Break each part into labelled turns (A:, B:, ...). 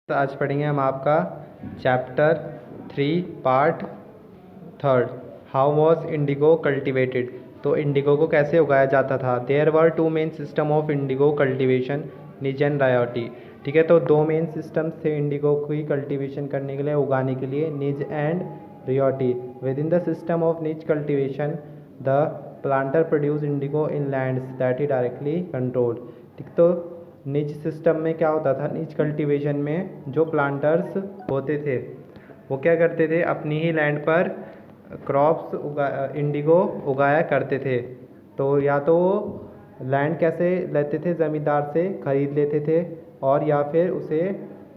A: तो आज पढ़ेंगे हम आपका chapter 3 part 3 how was indigo cultivated. तो इंडिगो को कैसे उगाया जाता था। There were two main system of indigo cultivation, nij and ryoti. ठीक है, तो दो मेन सिस्टम्स थे इंडिगो की कल्टिवेशन करने के लिए, उगाने के लिए, nij and ryoti. Within the system of nij cultivation the planter produce indigo in lands that he directly controlled. ठीक, तो निज सिस्टम में क्या होता था, निज कल्टीवेशन में जो प्लांटर्स होते थे वो क्या करते थे, अपनी ही लैंड पर क्रॉप्स इंडिगो उगाया करते थे। तो या तो वो लैंड कैसे लेते थे, ज़मींदार से ख़रीद लेते थे, और या फिर उसे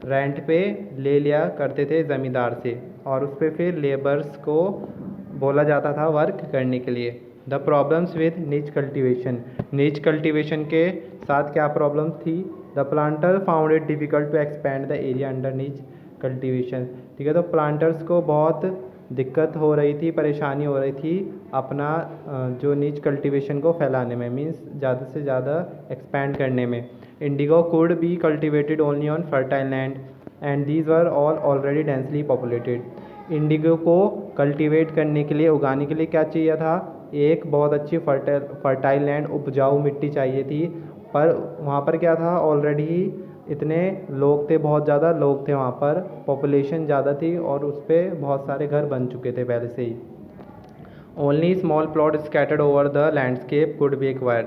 A: रेंट पे ले लिया करते थे ज़मींदार से, और उस पर फिर लेबर्स को बोला जाता था वर्क करने के लिए। The problems with nij cultivation, nij cultivation के साथ क्या प्रॉब्लम थी। The planter found it difficult to expand the area under nij cultivation. ठीक है, तो प्लांटर्स को बहुत दिक्कत हो रही थी, परेशानी हो रही थी अपना जो निज कल्टीवेशन को फैलाने में, मीन्स ज़्यादा से ज़्यादा एक्सपैंड करने में। Indigo could be cultivated only on fertile land and these were all already densely populated. Indigo को कल्टीवेट करने के लिए, उगाने के लिए क्या चाहिए था, एक बहुत अच्छी फर्टाइल लैंड, उपजाऊ मिट्टी चाहिए थी। पर वहाँ पर क्या था, ऑलरेडी ही इतने लोग थे, बहुत ज़्यादा लोग थे वहाँ पर, पॉपुलेशन ज़्यादा थी, और उस पर बहुत सारे घर बन चुके थे पहले से ही। Only small plot scattered over the landscape could be acquired.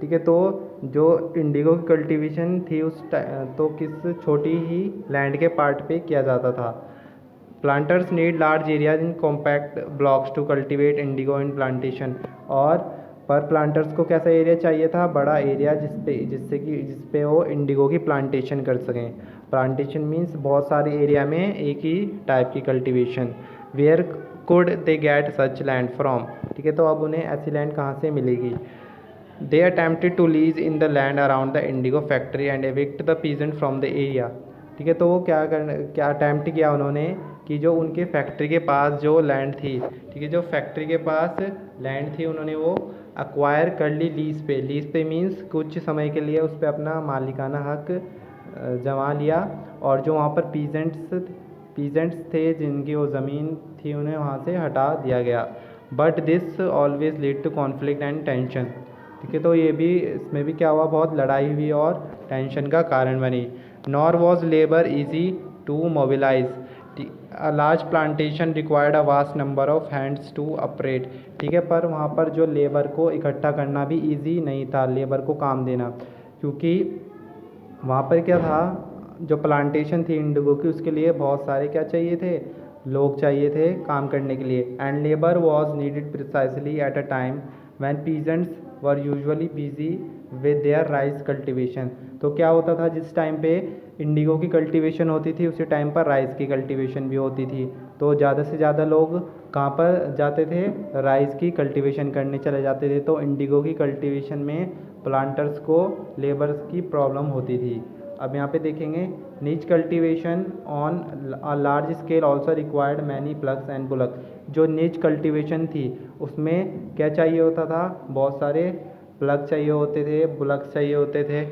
A: ठीक है, तो जो इंडिगो की कल्टीवेशन थी तो किस छोटी ही लैंड के पार्ट पे किया जाता था। Planters need large areas in compact blocks to cultivate indigo in plantation. और पर प्लांटर्स को कैसा एरिया चाहिए था, बड़ा एरिया जिसपे वो इंडिगो की प्लांटेशन कर सकें। प्लांटेशन मीन्स बहुत सारे एरिया में एक ही टाइप की cultivation. Where could they get such land from. ठीक है, तो अब उन्हें ऐसी लैंड कहाँ से मिलेगी। They attempted to lease in the land around the indigo factory and evict the peasant from the area. ठीक है, तो वो क्या अटैम्प्ट किया उन्होंने कि जो उनके फैक्ट्री के पास जो लैंड थी, ठीक है, जो फैक्ट्री के पास लैंड थी उन्होंने वो अक्वायर कर ली लीज पे। लीज पे मीन्स कुछ समय के लिए उस पर अपना मालिकाना हक जमा लिया, और जो वहाँ पर पीजेंट्स थे जिनकी वो ज़मीन थी उन्हें वहाँ से हटा दिया गया। But this always lead to conflict and tension. ठीक है, तो ये भी, इसमें भी क्या हुआ, बहुत लड़ाई हुई और टेंशन का कारण बनी। Nor was labour easy to mobilise. A large plantation required a vast number of hands to operate. ठीक है, पर वहाँ पर जो लेबर को इकट्ठा करना भी ईजी नहीं था, लेबर को काम देना, क्योंकि वहाँ पर क्या था, जो प्लांटेशन थी इंडिगो की, उसके लिए बहुत सारे क्या चाहिए थे, लोग चाहिए थे काम करने के लिए। And labour was needed precisely at a time when peasants were usually busy with their rice cultivation. तो क्या होता था, जिस टाइम पे इंडिगो की कल्टीवेशन होती थी उसी टाइम पर राइस की कल्टीवेशन भी होती थी। तो ज़्यादा से ज़्यादा लोग कहाँ पर जाते थे, राइस की कल्टीवेशन करने चले जाते थे। तो इंडिगो की कल्टीवेशन में प्लांटर्स को लेबर्स की प्रॉब्लम होती थी। अब यहाँ पे देखेंगे, निच cultivation on a large scale also required many plugs and bullocks. जो निच कल्टीवेशन थी उसमें क्या चाहिए होता था, बहुत सारे प्लग चाहिए होते थे, बुलक्स चाहिए होते थे।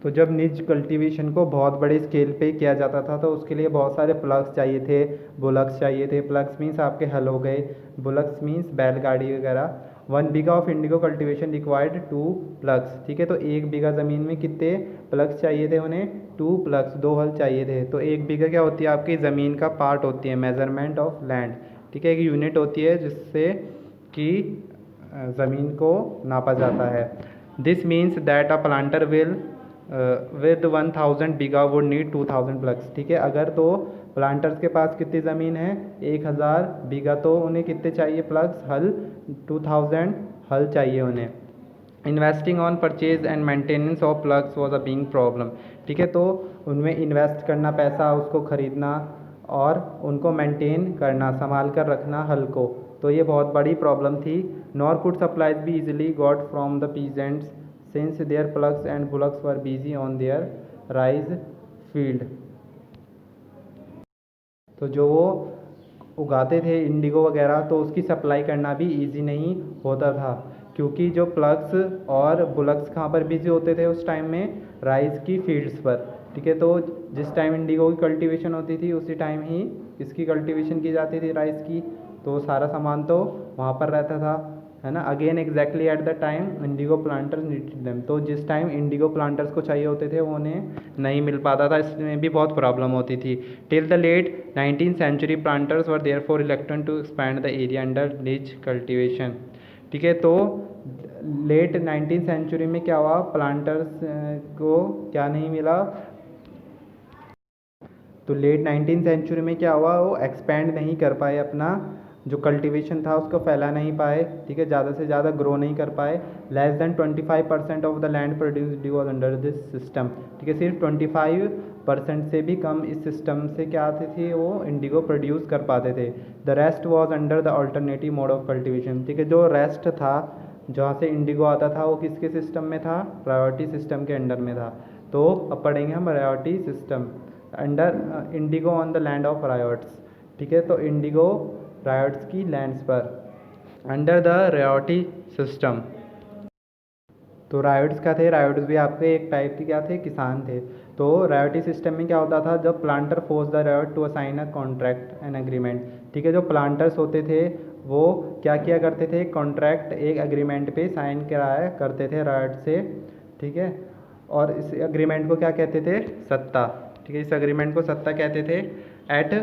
A: तो जब निज कल्टीवेशन को बहुत बड़े स्केल पे किया जाता था तो उसके लिए बहुत सारे प्लग्स चाहिए थे, बुलक्स चाहिए थे। प्लग्स मीन्स आपके हल हो गए, बुलक्स मीन्स बैलगाड़ी वगैरह। 1 bigha of indigo cultivation required 2 ploughs. ठीक है, तो 1 बीघा ज़मीन में कितने प्लग्स चाहिए थे उन्हें, 2 प्लग्स, 2 हल चाहिए थे। तो 1 बीघा क्या होती है, आपकी ज़मीन का पार्ट होती है, मेजरमेंट ऑफ लैंड। ठीक है, एक यूनिट होती है जिससे कि ज़मीन को नापा जाता है। This means that a planter will with 1000 bigha would need 2000 plugs. ठीक है, अगर तो प्लांटर्स के पास कितनी ज़मीन है, 1000 बीघा, तो उन्हें कितने चाहिए प्लग्स, हल, 2000 हल चाहिए उन्हें। Investing on purchase and maintenance of plugs was a big problem. ठीक है, तो उनमें इन्वेस्ट करना पैसा, उसको ख़रीदना और उनको मेंटेन करना, संभाल कर रखना हल को, तो ये बहुत बड़ी प्रॉब्लम थी। Nor could supplies be easily got from the peasants since their ploughs and bullocks were busy on their rice field. तो जो वो उगाते थे इंडिगो वगैरह, तो उसकी सप्लाई करना भी इजी नहीं होता था, क्योंकि जो प्लग्स और बुलक्स कहाँ पर बिजी होते थे उस टाइम में, राइस की फील्ड्स पर। ठीक है, तो जिस टाइम इंडिगो की कल्टीवेशन होती थी उसी टाइम ही इसकी कल्टीवेशन की जाती थी, राइस की। तो सारा सामान तो वहाँ पर रहता था, है ना। Again exactly at the time Indigo planters needed them, तो जिस टाइम इंडिगो प्लांटर्स को चाहिए होते थे वो उन्हें नहीं मिल पाता था, इसमें भी बहुत प्रॉब्लम होती थी। Till the late 19th century planters were therefore reluctant to expand the area under nij cultivation. ठीक है, तो लेट 19th सेंचुरी में क्या हुआ, प्लांटर्स को क्या नहीं मिला, तो लेट 19th सेंचुरी में क्या हुआ, वो एक्सपैंड नहीं कर पाए, अपना जो कल्टीवेशन था उसको फैला नहीं पाए। ठीक है, ज़्यादा से ज़्यादा ग्रो नहीं कर पाए। Less than 25% of the land produce Indigo under this system. ठीक है, सिर्फ 25% से भी कम इस सिस्टम से क्या आते थे, वो इंडिगो प्रोड्यूस कर पाते थे। The rest was under the alternative mode of cultivation. ठीक है, जो रेस्ट था जहाँ से इंडिगो आता था वो किसके सिस्टम में था, प्रायोरिटी सिस्टम के अंडर में था। तो अब पढ़ेंगे हम priority system under Indigo on the land of riots. ठीक है, तो इंडिगो रायोट्स की लैंड्स पर अंडर द रायोटी सिस्टम। तो रायोट्स क्या थे, रायोट्स भी आपके एक टाइप के क्या थे, किसान थे। तो रायोटी सिस्टम में क्या होता था, जब planter force the ryot to assign a contract an agreement. ठीक है, जो प्लांटर्स होते थे वो क्या किया करते थे, कॉन्ट्रैक्ट एक एग्रीमेंट पे साइन कराया करते थे रायोट से। ठीक है, और इस एग्रीमेंट को क्या कहते थे, सत्ता। ठीक है, इस एग्रीमेंट को सत्ता कहते थे। At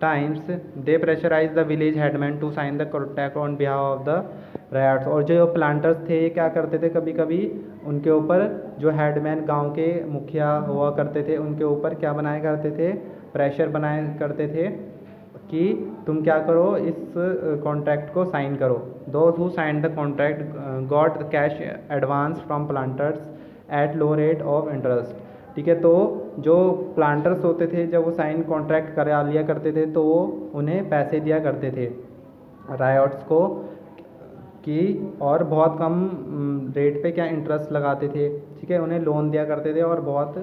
A: times they pressurise the village headman to sign the contract on behalf of the ryots. और जो प्लांटर्स थे ये क्या करते थे, कभी कभी उनके ऊपर जो हेडमैन गांव के मुखिया हुआ करते थे उनके ऊपर क्या बनाया करते थे, प्रेशर बनाया करते थे कि तुम क्या करो, इस कॉन्ट्रैक्ट को साइन करो। Those who sign the contract got cash advance from planters at low rate of interest. ठीक है, तो जो प्लांटर्स होते थे जब वो साइन कॉन्ट्रैक्ट करा लिया करते थे तो वो उन्हें पैसे दिया करते थे रायोट्स को कि, और बहुत कम रेट पे क्या इंटरेस्ट लगाते थे। ठीक है, उन्हें लोन दिया करते थे और बहुत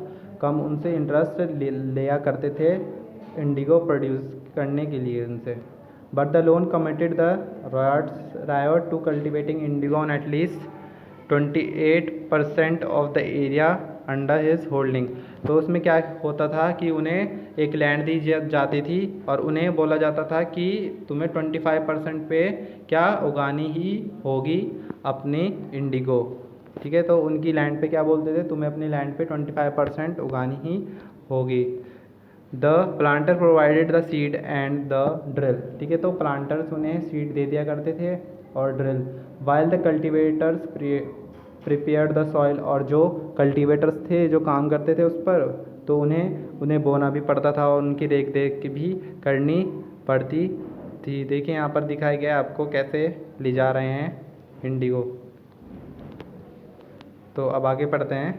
A: कम उनसे इंटरेस्ट लिया करते थे इंडिगो प्रोड्यूस करने के लिए उनसे। But the loan committed the ryot to cultivating indigo on at least 28% of the area under his holding. तो उसमें क्या होता था कि उन्हें एक लैंड दी जाती थी और उन्हें बोला जाता था कि तुम्हें 25% पे क्या उगानी ही होगी अपनी इंडिगो। ठीक है, तो उनकी लैंड पे क्या बोलते थे, तुम्हें अपनी लैंड पे 25% उगानी ही होगी। The planter provided the seed and the drill. ठीक है, तो प्लांटर्स उन्हें सीड दे दिया करते थे और drill. While the cultivators prepared the soil, और जो कल्टीवेटर्स थे जो काम करते थे उस पर, तो उन्हें बोना भी पड़ता था और उनकी देख देख भी करनी पड़ती थी। देखिए यहाँ पर दिखाया गया है आपको कैसे ले जा रहे हैं इंडिगो। तो अब आगे पढ़ते हैं।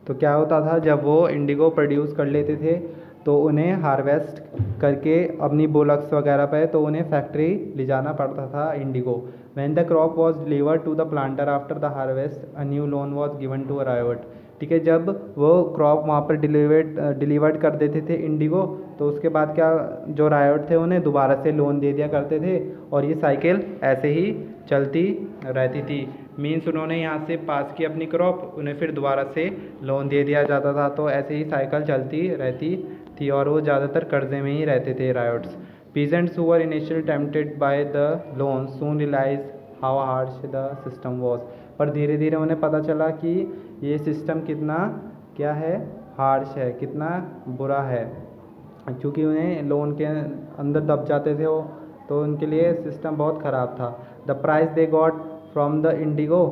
A: तो क्या होता था, जब वो इंडिगो प्रोड्यूस कर लेते थे तो उन्हें हार्वेस्ट करके अपनी बुलक्स वगैरह पे तो उन्हें फैक्ट्री ले जाना पड़ता था indigo. When the crop was delivered to the planter after the harvest a new loan was given to a ryot. ठीक है, जब वो क्रॉप वहाँ पर डिलीवर्ड कर देते थे इंडिगो, तो उसके बाद क्या, जो रायोट थे उन्हें दोबारा से लोन दे दिया करते थे और ये साइकिल ऐसे ही चलती रहती थी। मीन्स उन्होंने यहाँ से पास की अपनी क्रॉप, उन्हें फिर दोबारा से लोन दे दिया जाता था, तो ऐसे ही साइकिल चलती रहती थी और वो ज़्यादातर कर्जे में ही रहते थे ryots. Peasants who were initially tempted by the loan soon realise how harsh the system was. पर धीरे धीरे उन्हें पता चला कि ये सिस्टम कितना क्या है, हार्श है, कितना बुरा है, क्योंकि उन्हें लोन के अंदर दब जाते थे वो, तो उनके लिए सिस्टम बहुत ख़राब था। The price they got from the Indigo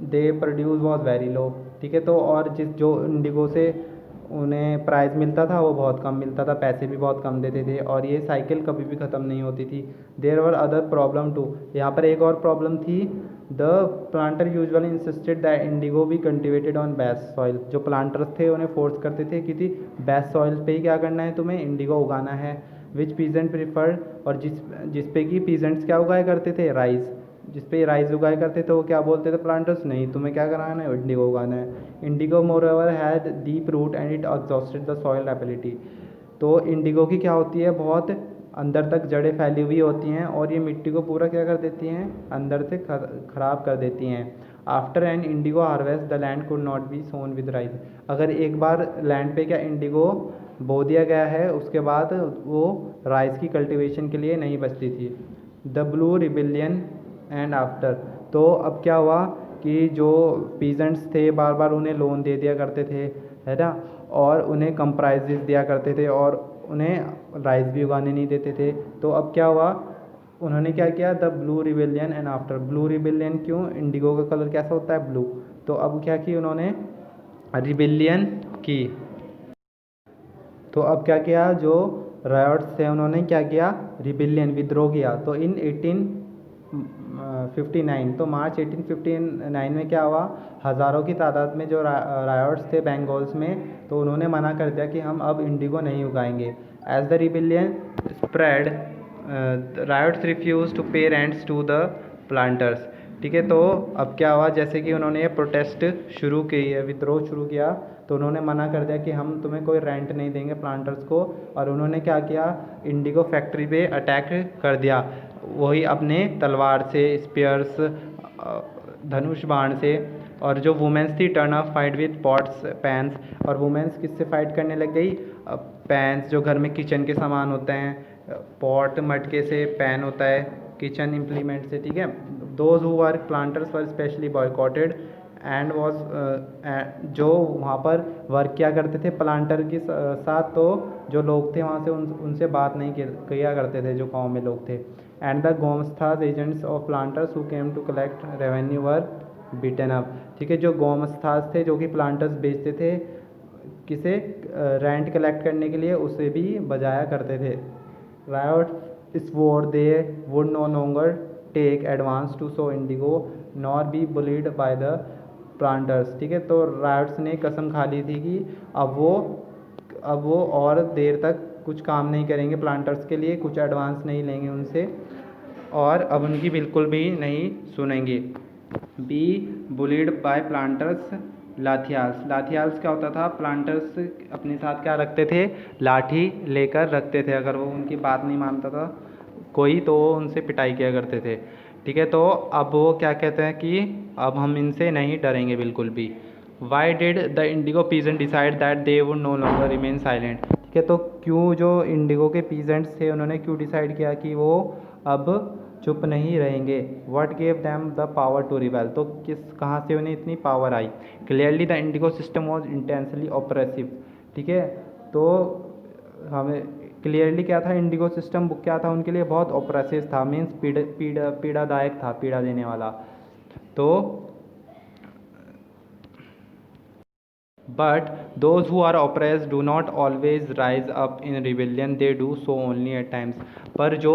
A: they produce was very low. ठीक है, तो और जो इंडिगो से उन्हें प्राइस मिलता था वो बहुत कम मिलता था, पैसे भी बहुत कम देते थे और ये साइकिल कभी भी ख़त्म नहीं होती थी। There were other problem too, यहाँ पर एक और प्रॉब्लम थी। The planter usually insisted that indigo be cultivated on best soil. जो प्लांटर्स थे उन्हें फोर्स करते थे कि बेस्ट सॉइल पे ही क्या करना है, तुम्हें इंडिगो उगाना है। विच पीजेंट प्रीफर्ड, और जिस पे कि पीजेंट्स क्या उगाया करते थे, राइस। जिस पे राइस उगाया करते थे वो क्या बोलते थे प्लांटर्स, नहीं तुम्हें क्या कराना है, इंडिगो उगाना है। Indigo moreover had deep root and it exhausted the soil ability. तो इंडिगो की क्या होती है, बहुत अंदर तक जड़ें फैली हुई होती हैं और ये मिट्टी को पूरा क्या कर देती हैं, अंदर से ख़राब कर देती हैं। After an indigo harvest the land could not be sown with rice. अगर एक बार लैंड पे क्या इंडिगो बो दिया गया है, उसके बाद वो राइस की कल्टीवेशन के लिए नहीं बचती थी। The blue rebellion and after. तो अब क्या हुआ कि जो पीजेंट्स थे बार बार उन्हें लोन दे दिया करते थे, है ना, और उन्हें कम प्राइजेस दिया करते थे और उन्हें राइस भी उगाने नहीं देते थे। तो अब क्या हुआ, उन्होंने क्या किया, the blue rebellion and after. Blue rebellion क्यों, इंडिगो का कलर कैसा होता है, ब्लू। तो अब क्या की उन्होंने, रिबिलियन की। तो अब क्या किया, जो रायट्स थे उन्होंने क्या किया, रिबिलियन, विद्रोह किया। तो इन 1859, तो मार्च 1859 में क्या हुआ, हज़ारों की तादाद में जो रायट्स थे बंगाल्स में, तो उन्होंने मना कर दिया कि हम अब इंडिगो नहीं उगाएंगे। As the rebellion spread, ryots refuse to pay rents to the planters. ठीक है, तो अब क्या हुआ, जैसे कि उन्होंने ये प्रोटेस्ट शुरू की है, विद्रोह शुरू किया, तो उन्होंने मना कर दिया कि हम तुम्हें कोई रेंट नहीं देंगे प्लांटर्स को। और उन्होंने क्या किया, इंडिगो फैक्ट्री पे अटैक कर दिया, वही अपने तलवार से, स्पीयर्स, धनुष बाण से। और जो वुमेंस थी turn up fight with pots pans. और वुमेंस किससे फाइट करने लग गई, पैंस जो घर में किचन के सामान होते हैं, पॉट मटके से, पैन होता है किचन इम्प्लीमेंट से। ठीक है, those who were planters were specially boycotted and was, जो वहाँ पर वर्क किया करते थे प्लांटर के साथ, तो जो लोग थे वहाँ से उनसे बात नहीं किया करते थे, जो गाँव में लोग थे। And the gomasthas agents of planters who came to collect revenue were beaten up. ठीक है, जो गोमस्थास थे जो कि प्लांटर्स बेचते थे, किसे, रेंट कलेक्ट करने के लिए, उसे भी बजाया करते थे। Ryot swore they would no longer take advance to sow indigo nor be bullied by the planters। ठीक है, तो रायट्स ने कसम खा ली थी कि अब वो और देर तक कुछ काम नहीं करेंगे प्लांटर्स के लिए, कुछ एडवांस नहीं लेंगे उनसे, और अब उनकी बिल्कुल भी नहीं सुनेंगे। Be bullied by planters lathiyals. Lathiyals क्या होता था, प्लांटर्स अपने साथ क्या रखते थे, लाठी लेकर रखते थे, अगर वो उनकी बात नहीं मानता था कोई तो वो उनसे पिटाई किया करते थे। ठीक है, तो अब वो क्या कहते हैं कि अब हम इनसे नहीं डरेंगे बिल्कुल भी। Why did the Indigo peasant decide that they would know longer remain silent. ठीक है, तो क्यों जो इंडिगो के पीजेंट्स थे उन्होंने क्यों डिसाइड किया कि वो अब चुप नहीं रहेंगे। What gave them the power to rebel. तो कहाँ से उन्हें इतनी पावर आई। Clearly the indigo system was intensely oppressive. ठीक है, तो हमें क्लियरली क्या था, इंडिगो सिस्टम क्या था उनके लिए, बहुत ऑपरेसिव था, मीन्स पीड़ादायक था, पीड़ा देने वाला। तो But those who are oppressed do not always rise up in rebellion, they do so only at times। पर जो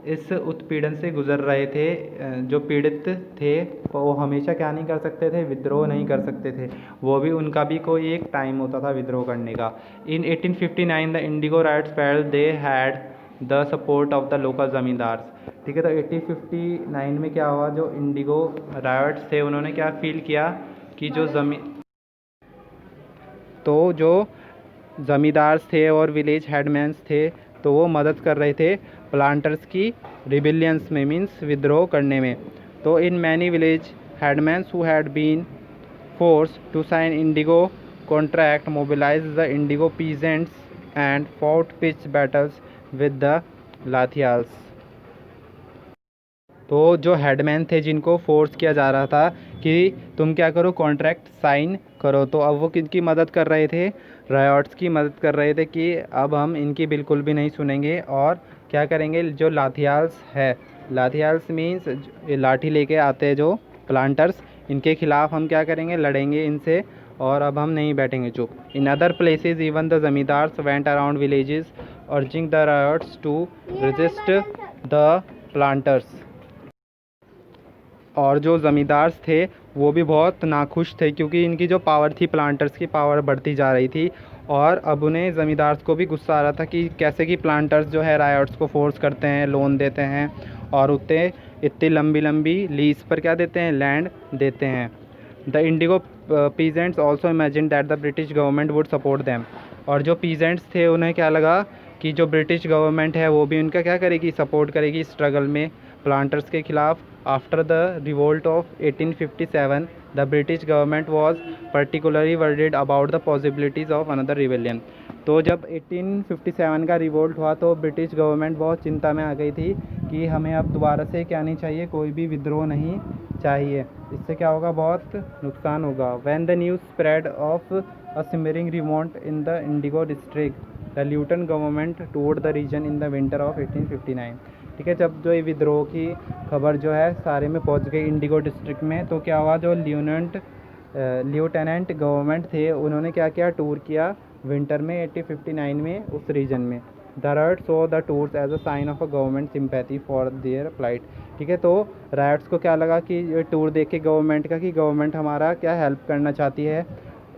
A: इस उत्पीड़न से गुजर रहे थे, जो पीड़ित थे, वो हमेशा क्या नहीं कर सकते थे, विद्रोह नहीं कर सकते थे, वो भी उनका भी कोई एक टाइम होता था विद्रोह करने का। In 1859 the indigo ryots felt they had the support of the local zamindars. ठीक है, तो 1859 में क्या हुआ, जो इंडिगो राइट्स थे उन्होंने क्या फील किया कि जो जो ज़मींदार थे और विलेज हेडमैन्स थे, तो वो मदद कर रहे थे प्लांटर्स की रिबिलियंस में, मीन्स विद्रोह करने में। तो in many village headmans who had been force to sign indigo contract mobilise the indigo peasants and fought pitch battles with the lathiyals. तो जो हेडमैन थे जिनको फोर्स किया जा रहा था कि तुम क्या करो, कॉन्ट्रैक्ट साइन करो, तो अब वो किनकी मदद कर रहे थे, रायट्स की मदद कर रहे थे कि अब हम इनकी बिल्कुल भी नहीं सुनेंगे और क्या करेंगे, जो लाथियाल्स है, लाथियाल्स मीन्स लाठी लेके आते हैं जो प्लांटर्स, इनके खिलाफ हम क्या करेंगे, लड़ेंगे इनसे, और अब हम नहीं बैठेंगे चुप। In other places even the zamindars went around villages urging the ryots to resist the planters. और जो ज़मींदार थे वो भी बहुत नाखुश थे, क्योंकि इनकी जो पावर थी, प्लांटर्स की पावर बढ़ती जा रही थी, और अब उन्हें ज़मींदार्स को भी गुस्सा आ रहा था कि कैसे कि प्लांटर्स जो है रायट्स को फोर्स करते हैं, लोन देते हैं, और उतने इतनी लंबी लंबी लीज पर क्या देते हैं, लैंड देते हैं। The indigo peasants also imagine that the British government would support them. और जो पीजेंट्स थे उन्हें क्या लगा कि जो ब्रिटिश गवर्नमेंट है वो भी उनका क्या करेगी, सपोर्ट करेगी स्ट्रगल में प्लांटर्स के खिलाफ। After the revolt of 1857 the British government was particularly worried about the possibilities of another rebellion. तो जब 1857 का रिवोल्ट हुआ तो ब्रिटिश गवर्नमेंट बहुत चिंता में आ गई थी कि हमें अब दोबारा से क्या नहीं चाहिए, कोई भी विद्रोह नहीं चाहिए, इससे क्या होगा, बहुत नुकसान होगा। When the news spread of a simmering revolt in the indigo district the lieutenant government toured the region in the winter of 1859। ठीक है, जब जो ये विद्रोह की खबर जो है सारे में पहुंच गई इंडिगो डिस्ट्रिक्ट में, तो क्या हुआ, जो ल्यूटेनेंट गवर्नमेंट थे उन्होंने क्या किया, टूर किया विंटर में 1859 में उस रीजन में। The ryot saw the tours as a sign of a government sympathy for their plight. ठीक है, तो राइट्स को क्या लगा कि ये टूर देख के गवर्नमेंट का, कि गवर्नमेंट हमारा क्या हेल्प करना चाहती है।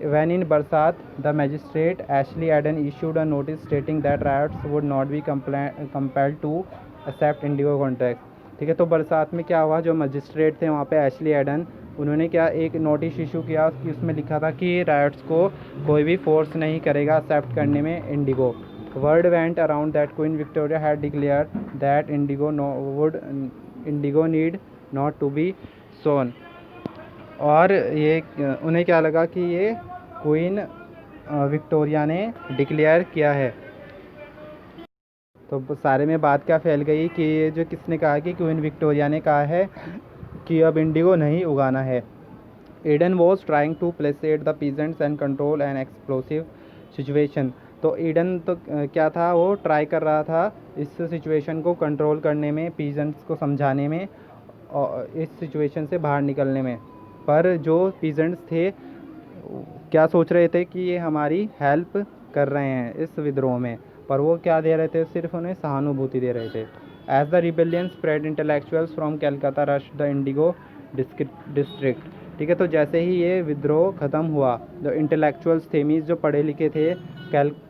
A: When in Barsat, the magistrate Ashley Aden issued a notice stating that riots would not be compelled to accept indigo contracts। ठीक है, तो बरसात में क्या हुआ, जो मजिस्ट्रेट थे वहाँ पे एशली एडन, उन्होंने क्या एक नोटिस इशू किया कि उसमें लिखा था कि राइट्स को कोई भी फोर्स नहीं करेगा एक्सेप्ट करने में indigo. Word went around that Queen Victoria had declare that indigo need not to be sown. और ये उन्हें क्या लगा कि ये क्वीन विक्टोरिया ने डिक्लेयर किया है। तो सारे में बात क्या फैल गई कि ये जो किसने कहा, कि क्वीन विक्टोरिया ने कहा है कि अब इंडिगो नहीं उगाना है। Eden was trying to placate the peasants and control an explosive situation. तो ईडन तो क्या था, वो ट्राई कर रहा था इस सिचुएशन को कंट्रोल करने में, पीजेंट्स को समझाने में और इस सिचुएशन से बाहर निकलने में। पर जो पीजेंट्स थे क्या सोच रहे थे कि ये हमारी हेल्प कर रहे हैं इस विद्रोह में, पर वो क्या दे रहे थे, सिर्फ उन्हें सहानुभूति दे रहे थे। As the rebellion spread intellectuals from Calcutta rush the indigo district. ठीक है, तो जैसे ही ये विद्रोह ख़त्म हुआ, जो इंटेलेक्चुअल्स थे, मीन्स जो पढ़े लिखे थे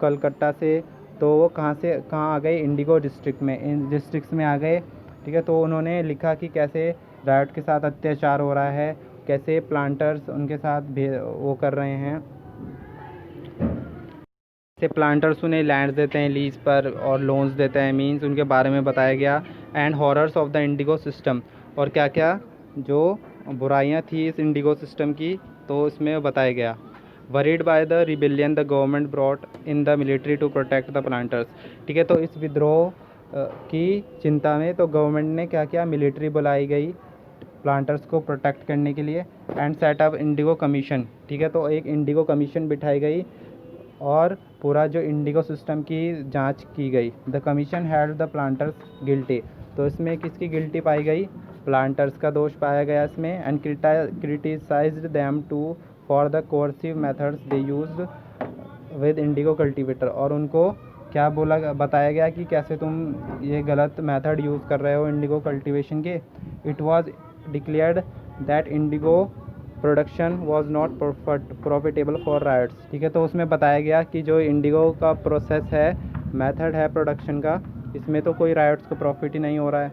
A: कलकत्ता से, तो वो कहाँ आ गए, इंडिगो डिस्ट्रिक्ट में, इन डिस्ट्रिक्ट्स में आ गए। ठीक है, तो उन्होंने लिखा कि कैसे राइट के साथ अत्याचार हो रहा है, कैसे प्लांटर्स उनके साथ वो कर रहे हैं, से प्लांटर्स उन्हें लैंड देते हैं लीज पर और लोन्स देते हैं, मींस उनके बारे में बताया गया। And horrors of the indigo system, और क्या क्या जो बुराइयां थी इस इंडिगो सिस्टम की, तो इसमें बताया गया। Worried by the rebellion the government brought in the military to protect the planters. ठीक है, तो इस विद्रोह की चिंता में तो गवर्नमेंट ने क्या किया, मिलिट्री बुलाई गई प्लांटर्स को प्रोटेक्ट करने के लिए। And set up Indigo commission. ठीक है, तो एक इंडिगो कमीशन बिठाई गई और पूरा जो इंडिगो सिस्टम की जांच की गई। The commission had the planters guilty. तो इसमें किसकी गिल्टी पाई गई, प्लांटर्स का दोष पाया गया इसमें। And criticised them too for the coercive methods they used with indigo cultivator. और उनको क्या बताया गया कि कैसे तुम ये गलत मेथड यूज़ कर रहे हो इंडिगो कल्टीवेशन के। It was declared that Indigo production was not profitable for rights. ठीक है, तो उसमें बताया गया कि जो इंडिगो का प्रोसेस है, मेथड है प्रोडक्शन का, इसमें तो कोई राइट्स को प्रॉफिट ही नहीं हो रहा है।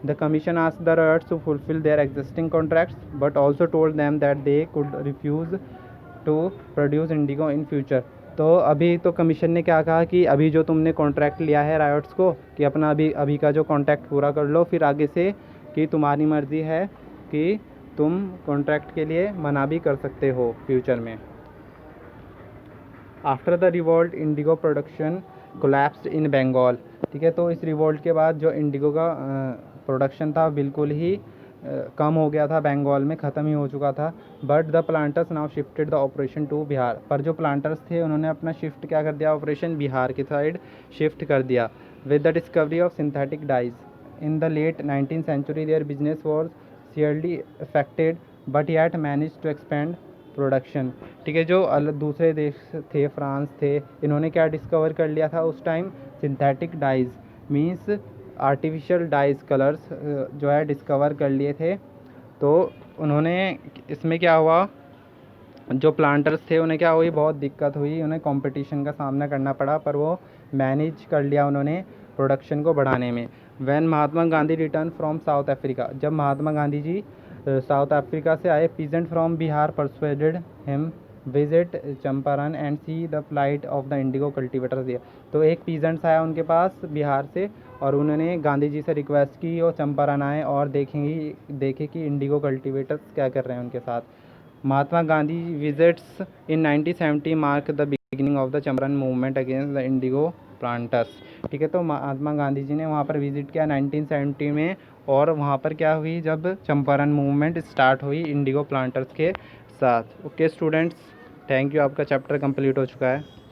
A: The commission asked the ryots to fulfil their existing contracts but also told them that they could refuse to produce indigo in future. तो अभी तो कमीशन ने क्या कहा कि अभी जो तुमने कॉन्ट्रैक्ट लिया है राइट्स को, कि अपना अभी का जो कॉन्ट्रैक्ट पूरा कर लो, फिर आगे से कि तुम्हारी मर्ज़ी है कि तुम कॉन्ट्रैक्ट के लिए मना भी कर सकते हो फ्यूचर में। After the revolt indigo production collapsed in Bengal. ठीक है, तो इस रिवोल्ट के बाद जो इंडिगो का प्रोडक्शन था बिल्कुल ही कम हो गया था, बंगाल में ख़त्म ही हो चुका था। But the planters now shifted the operation to Bihar. पर जो प्लांटर्स थे उन्होंने अपना शिफ्ट क्या कर दिया, ऑपरेशन बिहार की साइड शिफ्ट कर दिया। With the discovery of synthetic dyes in the late 19th century their business was seriously affected but yet manage to expand production. ठीक है, जो दूसरे देश थे, फ्रांस थे, इन्होंने क्या डिस्कवर कर लिया था उस time, synthetic dyes, means artificial dyes colours जो है डिस्कवर कर लिए थे। तो उन्होंने इसमें क्या हुआ, जो प्लांटर्स थे उन्हें क्या हुई, बहुत दिक्कत हुई, उन्हें कंपटीशन का सामना करना पड़ा, पर वो मैनेज कर लिया उन्होंने प्रोडक्शन को बढ़ाने में। When Mahatma Gandhi return from south Africa, जब महात्मा गांधी जी साउथ अफ्रीका से आए, peasant from Bihar persuaded him visit Champaran and see the flight of the Indigo cultivators दिया। तो एक पीजेंट्स आया उनके पास बिहार से और उन्होंने गांधी जी से रिक्वेस्ट की और चंपारण आए और देखे कि इंडिगो कल्टिवेटर्स क्या कर रहे हैं उनके साथ। Mahatma Gandhi visits in 1970 mark the beginning of the Champaran movement against the indigo planters. ठीक है, तो महात्मा गांधी जी ने वहाँ पर विजिट किया 1970 में, और वहाँ पर क्या हुई, जब चंपारण मूवमेंट स्टार्ट हुई इंडिगो प्लांटर्स के साथ। ओके स्टूडेंट्स, थैंक यू, आपका चैप्टर कंप्लीट हो चुका है।